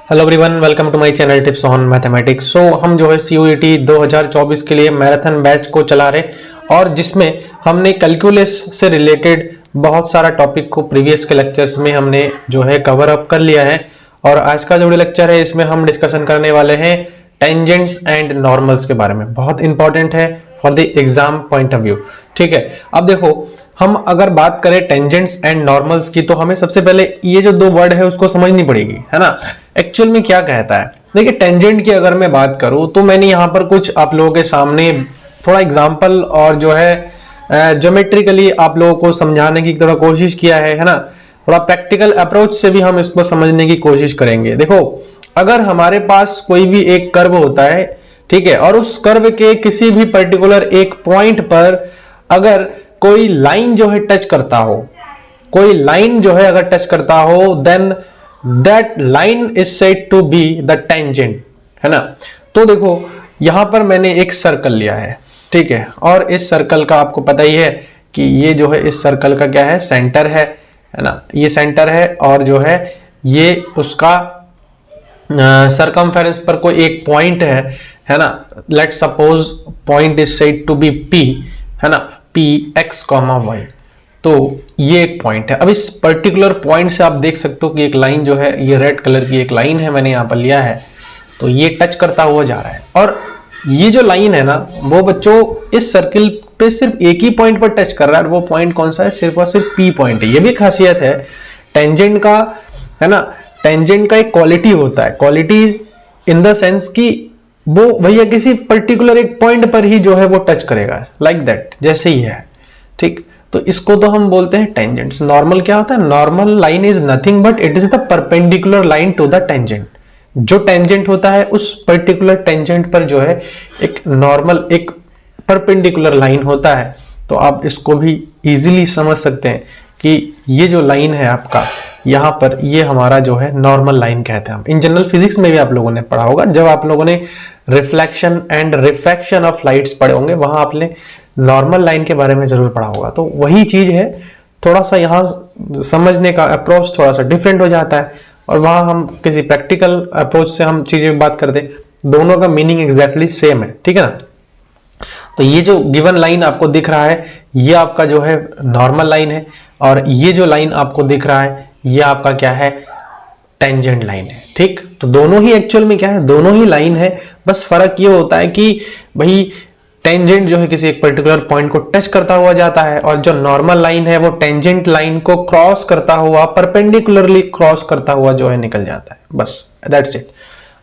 Hello everyone, welcome to my channel tips on mathematics. So हम जो है CUET 2024 के लिए मैराथन बैच को चला रहे और जिसमें हमने कैलकुलस से रिलेटेड बहुत सारा टॉपिक को प्रीवियस के लेक्चर्स में हमने जो है कवर अप कर लिया है। और आज का जो लेक्चर है इसमें हम डिस्कशन करने वाले हैं टेंजेंट्स एंड नॉर्मल्स के बारे में। बहुत इंपॉर्टेंट है for the exam point of view. ठीक है, अब देखो हम अगर बात करें टेंजेंट्स एंड नॉर्मल्स की तो हमें सबसे पहले ये जो दो वर्ड है उसको समझनी पड़ेगी, है ना। एक्चुअल में क्या कहता है, देखिए टेंजेंट की अगर मैं बात करूं तो मैंने यहाँ पर कुछ आप लोगों के सामने थोड़ा एग्जांपल और जो है ज्योमेट्रिकली आप लोगों को समझाने की थोड़ा कोशिश किया है ना। थोड़ा प्रैक्टिकल अप्रोच से भी हम इसको समझने की कोशिश करेंगे। देखो, अगर हमारे पास कोई भी एक कर्व होता है, ठीक है, और उस कर्व के किसी भी पर्टिकुलर एक पॉइंट पर अगर कोई लाइन जो है टच करता हो, कोई लाइन जो है अगर टच करता हो, then that line is said to be the tangent, है ना। तो देखो यहां पर मैंने एक सर्कल लिया है, ठीक है, और इस सर्कल का आपको पता ही है कि ये जो है इस सर्कल का क्या है, सेंटर है ना। ये सेंटर है और जो है ये उसका सरकमफेरेंस पर कोई एक पॉइंट है ना। Let suppose point is said to be P, है ना, पी एक्स कॉमा वाई। तो ये एक पॉइंट है। अब इस पर्टिकुलर पॉइंट से आप देख सकते हो कि एक लाइन जो है, ये रेड कलर की एक लाइन है, मैंने यहां पर लिया है। तो ये टच करता हुआ जा रहा है और ये जो लाइन है ना वो बच्चों इस सर्किल पे सिर्फ एक ही पॉइंट पर टच कर रहा है। और वो पॉइंट कौन सा है, सिर्फ और सिर्फ पी पॉइंट है। ये भी खासियत है टेंजेंट का, है ना। टेंजेंट का एक क्वालिटी होता है, क्वालिटी इन द सेंस कि वो भैया किसी पर्टिकुलर एक पॉइंट पर ही जो है वो टच करेगा, लाइक दैट, जैसे ही है, ठीक। तो इसको तो हम बोलते हैं टेंजेंट्स। नॉर्मल क्या होता है, normal line is nothing but it is the perpendicular line to the tangent. जो टेंजेंट होता है उस पर्टिकुलर टेंजेंट पर जो है एक नॉर्मल, एक परपेंडिकुलर लाइन होता है। तो आप इसको भी इजीली समझ सकते हैं कि ये जो लाइन है आपका यहाँ पर, ये हमारा जो है नॉर्मल लाइन कहते हैं हम। इन जनरल फिजिक्स में भी आप लोगों ने पढ़ा होगा, जब आप लोगों ने reflection and refraction of lights पढ़े होंगे, वहां आपने नॉर्मल लाइन के बारे में जरूर पढ़ा होगा। तो वही चीज है, थोड़ा सा यहाँ समझने का अप्रोच थोड़ा सा डिफरेंट हो जाता है और वहां हम किसी प्रैक्टिकल अप्रोच से हम चीजें बात करते, दोनों का मीनिंग एग्जैक्टली सेम है, ठीक है ना। तो ये जो गिवन लाइन आपको दिख रहा है ये आपका जो है नॉर्मल लाइन है और ये जो लाइन आपको दिख रहा है ये आपका क्या है, टेंजेंट लाइन है, ठीक। तो दोनों ही एक्चुअल में क्या है, दोनों ही लाइन है। बस फर्क ये होता है कि भाई टेंजेंट जो है किसी एक पर्टिकुलर पॉइंट को टच करता हुआ जाता है और जो नॉर्मल लाइन है वो टेंजेंट लाइन को क्रॉस करता हुआ, परपेंडिकुलरली क्रॉस करता हुआ जो है निकल जाता है। बस दैट्स इट,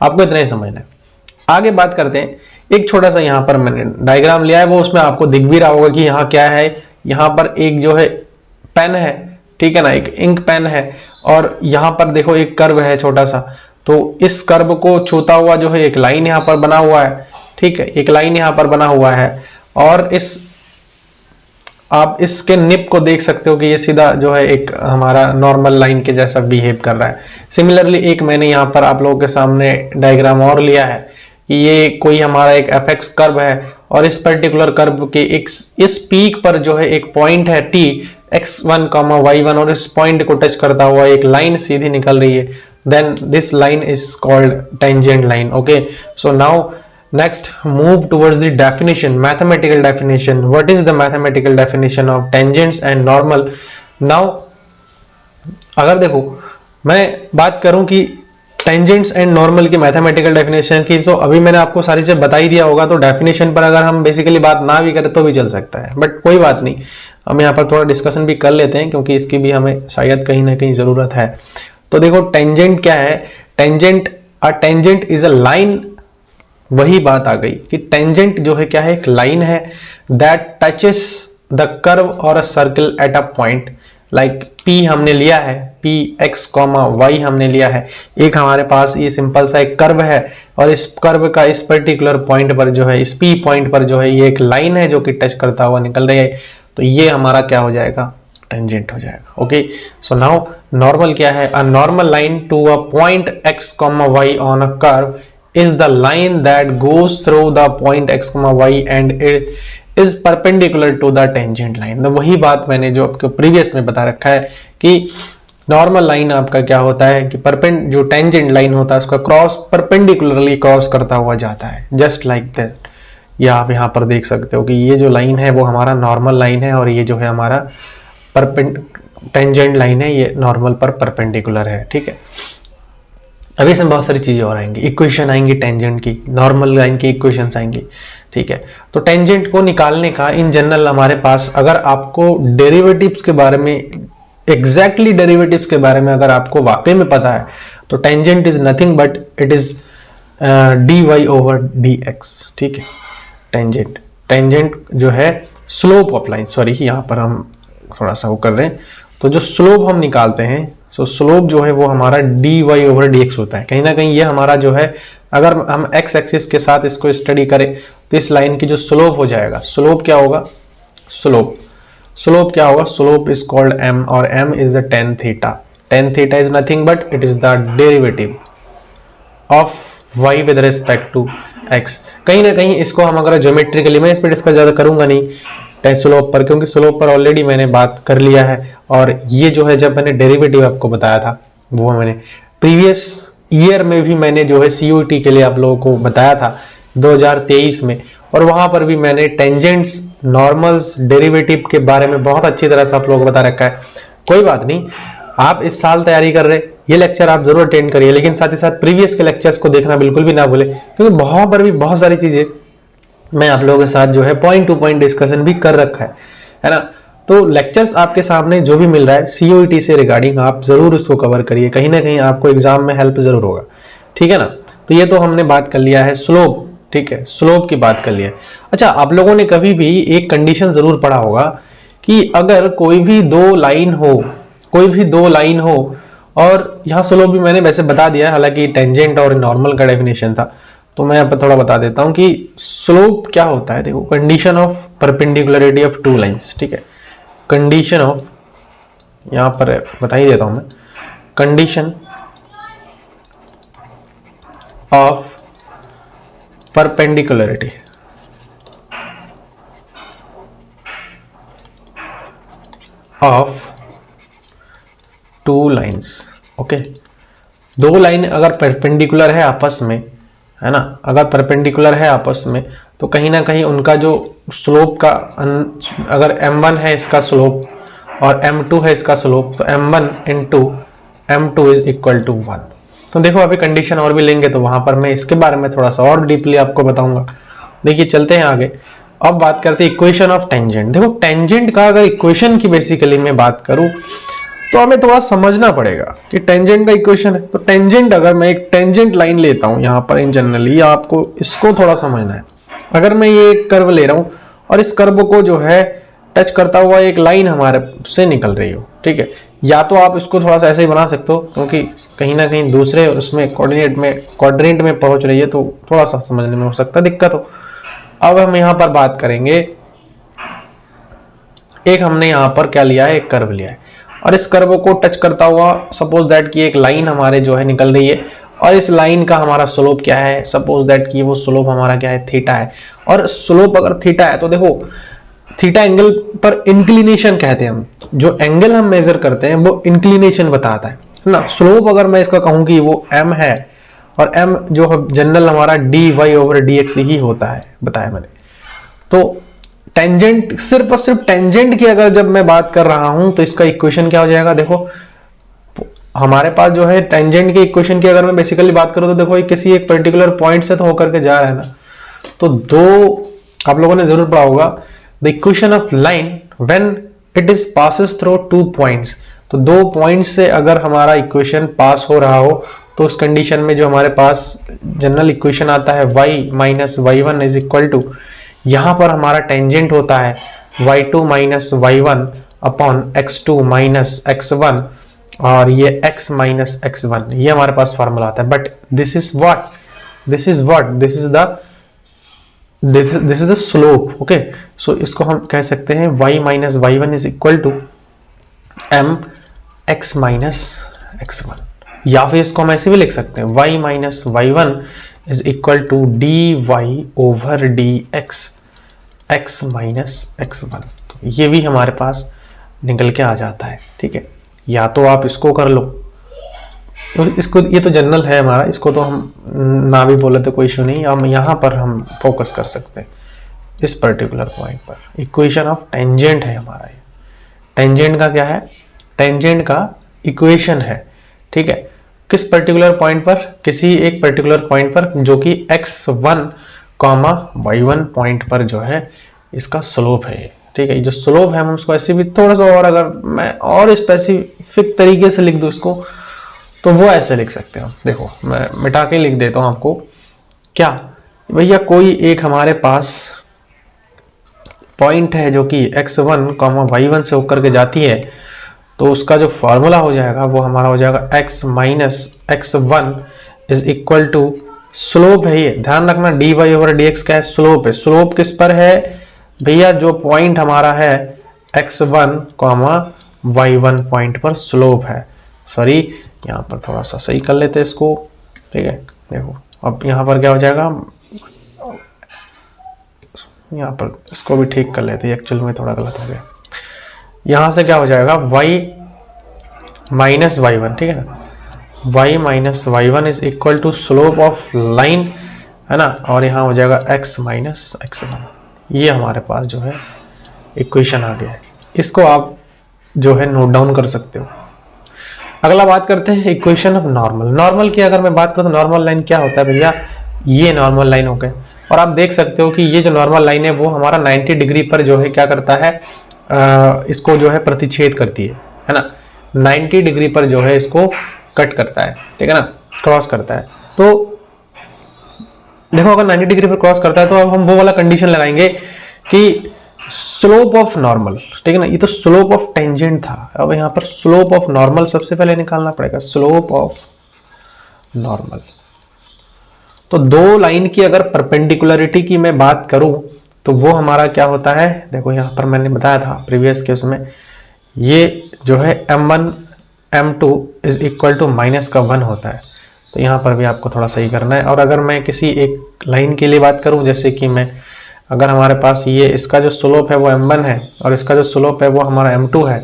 आपको इतना ही समझना है। आगे बात करते हैं। एक छोटा सा यहाँ पर मैंने डायग्राम लिया है, वो उसमें आपको दिख भी रहा होगा कि यहाँ क्या है। यहाँ पर एक जो है पेन है, ठीक है ना, एक इंक पेन है और यहाँ पर देखो एक कर्व है छोटा सा। तो इस कर्व को छूता हुआ जो है एक लाइन यहाँ पर बना हुआ है, ठीक है, एक लाइन यहाँ पर बना हुआ है और इस आप इसके निप को देख सकते हो कि ये सीधा जो है एक हमारा नॉर्मल लाइन के जैसा बिहेव कर रहा है। सिमिलरली एक मैंने यहाँ पर आप लोगों के सामने डायग्राम और लिया है कि ये कोई हमारा एक एफएक्स कर्व है और इस पर्टिकुलर कर्व के इस पीक पर जो है एक पॉइंट है टी x1, y1 और इस पॉइंट को टच करता हुआ एक लाइन सीधी निकल रही है। Then this line is called tangent line. Okay, so now next move towards the definition, mathematical definition. What is the mathematical definition of tangents and normal? Now अगर देखो मैं बात करूं कि टेंजेंट्स एंड नॉर्मल की मैथमेटिकल डेफिनेशन की, तो अभी मैंने आपको सारी चीज बता ही दिया होगा। तो डेफिनेशन पर अगर हम बेसिकली बात ना भी करें तो भी चल सकता है, बट कोई बात नहीं, हम यहाँ पर थोड़ा डिस्कशन भी कर लेते हैं क्योंकि इसकी भी हमें शायद कहीं ना कहीं जरूरत है। तो देखो टेंजेंट क्या है, टेंजेंट इज अ लाइन। वही बात आ गई कि टेंजेंट जो है क्या है, एक लाइन है दैट टचेस द कर्व और a circle at a point. Like P हमने लिया है, P x, y हमने लिया है। एक हमारे पास ये सिंपल सा एक कर्व है और इस कर्व का इस पर्टिकुलर पॉइंट पर जो है, इस P पॉइंट पर जो है ये एक लाइन है जो कि टच करता हुआ निकल रही है। तो ये हमारा क्या हो जाएगा, टेंजेंट हो जाएगा। ओके, सो नाउ नॉर्मल क्या है, a normal line to a point x, y on a curve is the line that goes through the point x, y and it is perpendicular to the tangent line। तो वही बात मैंने जो आपको previous में बता रखा है कि नॉर्मल लाइन आपका क्या होता है कि जो टेंजेंट लाइन होता है उसका क्रॉस परपेंडिकुलरली क्रॉस करता हुआ जाता है, जस्ट लाइक दैट। ये आप यहाँ पर देख सकते हो कि ये जो लाइन है वो हमारा नॉर्मल लाइन है और ये जो है हमारा टेंजेंट लाइन है, ये नॉर्मल पर परपेंडिकुलर है, ठीक है। अभी इसमें बहुत सारी चीजें और आएंगी, इक्वेशन आएंगी टेंजेंट की, नॉर्मल लाइन की इक्वेशंस आएंगी, ठीक है। तो टेंजेंट को निकालने का इन जनरल हमारे पास, अगर आपको डेरिवेटिव्स के बारे में, एग्जैक्टली डेरिवेटिव्स के बारे में अगर आपको वाकई में पता है, तो tangent is nothing but it is dy over dx, ठीक है। टेंजेंट जो है स्लोप ऑफ लाइन, सॉरी यहाँ पर हम थोड़ा सा वो कर रहे हैं, तो जो स्लोप हम निकालते हैं, सो स्लोप जो है वो हमारा dy ओवर dx होता है। कहीं ना कहीं ये हमारा जो है, अगर हम x एक्सिस के साथ इसको स्टडी करें तो इस लाइन की जो स्लोप हो जाएगा, स्लोप क्या होगा, स्लोप क्या होगा, स्लोप इज कॉल्ड m और m is the tan theta. tan theta is nothing but it is the derivative of y with respect to x। कहीं ना कहीं इसको हम अगर ज्योमेट्रिकली, मैं इस पर डिस्कस ज्यादा करूंगा नहीं स्लोप पर, क्योंकि स्लोप पर ऑलरेडी मैंने बात कर लिया है। और ये जो है जब मैंने डेरिवेटिव आपको बताया था, वो मैंने प्रीवियस ईयर में भी मैंने जो है COT के लिए आप लोगों को बताया था 2023 में, और वहां पर भी मैंने टेंजेंट्स, नॉर्मल्स, डेरिवेटिव के बारे में बहुत अच्छी तरह से आप लोगों को बता रखा है। कोई बात नहीं, आप इस साल तैयारी कर रहे, ये लेक्चर आप जरूर अटेंड करिए, लेकिन साथ ही साथ प्रीवियस के लेक्चर्स को देखना बिल्कुल भी ना भूले, क्योंकि वहां पर भी बहुत सारी चीजें मैं आप लोगों के साथ जो है पॉइंट टू पॉइंट डिस्कशन भी कर रखा है ना। तो लेक्चर्स आपके सामने जो भी मिल रहा है COT से रिगार्डिंग, आप जरूर उसको कवर करिए, कहीं ना कहीं आपको एग्जाम में हेल्प जरूर होगा, ठीक है ना। तो ये तो हमने बात कर लिया है स्लोप, ठीक है, स्लोप की बात कर लिया है। अच्छा, आप लोगों ने कभी भी एक कंडीशन जरूर पढ़ा होगा कि अगर कोई भी दो लाइन हो, और यहाँ स्लोप भी मैंने वैसे बता दिया है, हालांकि टेंजेंट और नॉर्मल का डेफिनेशन था, तो मैं यहाँ पर थोड़ा बता देता हूँ कि स्लोप क्या होता है। देखो, condition of perpendicularity of two lines, ठीक है, कंडीशन ऑफ, यहाँ पर बता ही देता हूं मैं, condition of perpendicularity of two lines, okay. दो लाइन अगर परपेंडिकुलर है आपस में, है ना, अगर परपेंडिकुलर है आपस में, तो कहीं ना कहीं उनका जो स्लोप का, अगर m1 है इसका स्लोप और m2 है इसका स्लोप, तो m1 into m2 is equal to 1। तो देखो, अभी कंडीशन और भी लेंगे तो वहां पर मैं इसके बारे में थोड़ा सा और डीपली आपको बताऊंगा। देखिए, चलते हैं आगे। अब बात करते हैं इक्वेशन ऑफ टेंजेंट। देखो, टेंजेंट का अगर इक्वेशन की बेसिकली मैं बात करूं तो हमें थोड़ा समझना पड़ेगा कि टेंजेंट का इक्वेशन है। तो टेंजेंट, अगर मैं एक टेंजेंट लाइन लेता हूं यहाँ पर, इन जनरली आपको इसको थोड़ा समझना है। अगर मैं ये एक कर्व ले रहा हूं और इस कर्व को जो है टच करता हुआ एक लाइन हमारे से निकल रही हो, ठीक है, या तो आप इसको थोड़ा सा ऐसे ही बना सकते हो, क्योंकि कहीं ना कहीं दूसरे उसमें कोऑर्डिनेट में पहुंच रही है, तो थोड़ा सा समझने में हो सकता है दिक्कत हो। अब हम यहाँ पर बात करेंगे, एक हमने यहाँ पर क्या लिया है, एक कर्व लिया है, और इस कर्व को टच करता हुआ सपोज दैट कि एक लाइन हमारे जो है निकल रही है, और इस लाइन का हमारा स्लोप क्या है, सपोज दैट कि वो स्लोप हमारा क्या है, थीटा है। और स्लोप अगर थीटा है तो देखो, थीटा एंगल पर इंक्लिनेशन कहते हैं हम, जो एंगल हम मेजर करते हैं वो इंक्लिनेशन बताता है ना। स्लोप अगर मैं इसका कहूं कि वो m है, और m जो जनरल हमारा dy ओवर dx ही होता है, बताया मैंने। तो टेंजेंट, सिर्फ और सिर्फ टेंजेंट की अगर जब मैं बात कर रहा हूं तो इसका इक्वेशन क्या हो जाएगा। देखो, हमारे पास जो है टेंजेंट के इक्वेशन की अगर मैं बेसिकली बात करूं तो देखो, किसी एक पर्टिकुलर पॉइंट से तो होकर के जा रहा है ना, तो दो, आप लोगों ने जरूर पढ़ा होगा, the equation of line when it is passes through two points. तो दो पॉइंट से अगर हमारा इक्वेशन पास हो रहा हो तो उस कंडीशन में जो हमारे पास जनरल इक्वेशन आता है y minus y1 is equal to, यहां पर हमारा टेंजेंट होता है y2 minus y1 upon x2 minus x1, और ये x माइनस x1, ये हमारे पास फॉर्मूला आता है। But this is the slope, okay. So इसको हम कह सकते हैं y minus y1 is equal to m x minus x1, या फिर इसको हम ऐसे भी लिख सकते हैं y minus y1 is equal to dy over dx x minus x1। तो ये भी हमारे पास निकल के आ जाता है, ठीक है। या तो आप इसको कर लो, तो इसको, ये तो जनरल है हमारा, इसको तो हम ना भी बोले तो कोई इशू नहीं, हम यहाँ पर हम फोकस कर सकते हैं इस पर्टिकुलर पॉइंट पर। इक्वेशन ऑफ टेंजेंट है हमारा ये। टेंजेंट का क्या है, टेंजेंट का इक्वेशन है, ठीक है। किस पर्टिकुलर पॉइंट पर, किसी एक पर्टिकुलर पॉइंट पर जो कि x1, y1 पॉइंट पर जो है इसका स्लोप है, ठीक है। जो स्लोप है हम उसको ऐसे भी थोड़ा सा, और अगर मैं और स्पेसिफिक तरीके से लिख दूं इसको, तो वो ऐसे लिख सकते हो। देखो मैं मिटा के लिख देता हूं आपको, क्या भैया, कोई एक हमारे पास पॉइंट है जो कि x1, y1 से होकर के जाती है, तो उसका जो फॉर्मूला हो जाएगा वो हमारा हो जाएगा x minus x1 is equal to, slope है ये, ध्यान रखना dy ओवर dx क्या है, स्लोप है। स्लोप किस पर है भैया, जो पॉइंट हमारा है x1, y1 पॉइंट पर स्लोप है। सॉरी, यहाँ पर थोड़ा सा सही कर लेते हैं इसको, ठीक है। देखो अब यहाँ पर क्या हो जाएगा, यहाँ पर इसको भी ठीक कर लेते हैं, एक्चुअल में थोड़ा गलत हो गया। यहाँ से क्या हो जाएगा, y माइनस y1, ठीक है ना, y minus y1 is equal to slope of line, है ना, और यहाँ हो जाएगा x माइनस x1। ये हमारे पास जो है इक्वेशन आ गया है, इसको आप जो है नोट डाउन कर सकते हो। अगला बात करते हैं इक्वेशन ऑफ नॉर्मल। नॉर्मल की अगर मैं बात करूँ तो नॉर्मल लाइन क्या होता है भैया, ये नॉर्मल लाइन हो गए, और आप देख सकते हो कि ये जो नॉर्मल लाइन है वो हमारा 90 डिग्री पर जो है क्या करता है, इसको जो है प्रतिच्छेद करती है ना, 90 डिग्री पर जो है इसको कट करता है, ठीक है ना, क्रॉस करता है। तो देखो अगर 90 डिग्री पर क्रॉस करता है तो अब हम वो वाला कंडीशन लगाएंगे कि स्लोप ऑफ नॉर्मल, ठीक है ना, ये तो स्लोप ऑफ टेंजेंट था, अब यहाँ पर स्लोप ऑफ नॉर्मल सबसे पहले निकालना पड़ेगा, स्लोप ऑफ नॉर्मल। तो दो लाइन की अगर परपेंडिकुलरिटी की मैं बात करूं तो वो हमारा क्या होता है, देखो यहाँ पर मैंने बताया था प्रीवियस केस में, ये जो है m1 m2 is equal to minus का 1 होता है, तो यहाँ पर भी आपको थोड़ा सही करना है। और अगर मैं किसी एक लाइन के लिए बात करूं, जैसे कि मैं, अगर हमारे पास ये, इसका जो स्लोप है वो m1 है और इसका जो स्लोप है वो हमारा m2 है,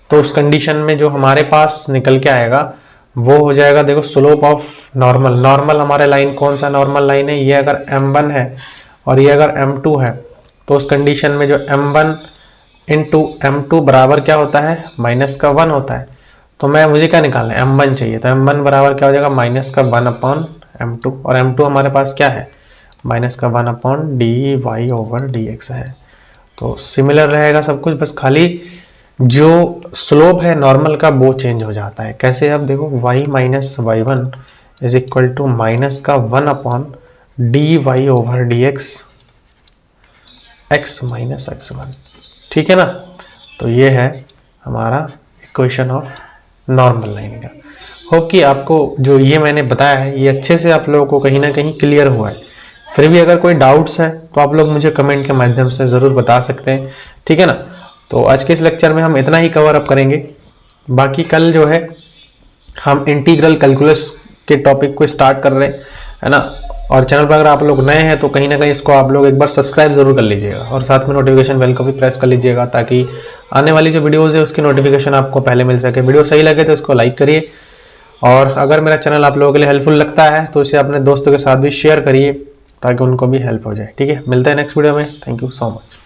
तो उस कंडीशन में जो हमारे पास निकल के आएगा वो हो जाएगा, देखो स्लोप ऑफ नॉर्मल। नॉर्मल हमारे लाइन कौन सा नॉर्मल लाइन है, ये अगर m1 है और ये अगर m2 है, तो उस कंडीशन में जो m1 इंटू m2 बराबर क्या होता है, माइनस का 1 होता है। तो मुझे क्या निकालना है, m1 चाहिए, तो m1 बराबर क्या हो जाएगा, माइनस का 1 अपॉन m2, और m2 हमारे पास क्या है, माइनस का 1 upon D Y over D X है। तो सिमिलर रहेगा सब कुछ, बस खाली जो स्लोप है नॉर्मल का वो चेंज हो जाता है। कैसे, अब देखो y minus y1 is equal to minus का 1 upon D Y over D X, x minus x1, ठीक है ना। तो ये है हमारा इक्वेशन ऑफ नॉर्मल लाइन का। होप कि आपको जो ये मैंने बताया है ये अच्छे से आप लोगों को कहीं ना कहीं क्लियर हुआ है। फिर भी अगर कोई डाउट्स है तो आप लोग मुझे कमेंट के माध्यम से ज़रूर बता सकते हैं, ठीक है ना। तो आज के इस लेक्चर में हम इतना ही कवर अप करेंगे, बाकी कल जो है हम इंटीग्रल कैलकुलस के टॉपिक को स्टार्ट कर रहे हैं, है ना। और चैनल पर अगर आप लोग नए हैं तो कहीं ना कहीं इसको आप लोग एक बार सब्सक्राइब जरूर कर लीजिएगा और साथ में नोटिफिकेशन बेल को भी प्रेस कर लीजिएगा, ताकि आने वाली जो वीडियोज़ है उसकी नोटिफिकेशन आपको पहले मिल सके। वीडियो सही लगे तो इसको लाइक करिए, और अगर मेरा चैनल आप लोगों के लिए हेल्पफुल लगता है तो इसे अपने दोस्तों के साथ भी शेयर करिए ताकि उनको भी हेल्प हो जाए, ठीक है। मिलते हैं नेक्स्ट वीडियो में, थैंक यू सो मच।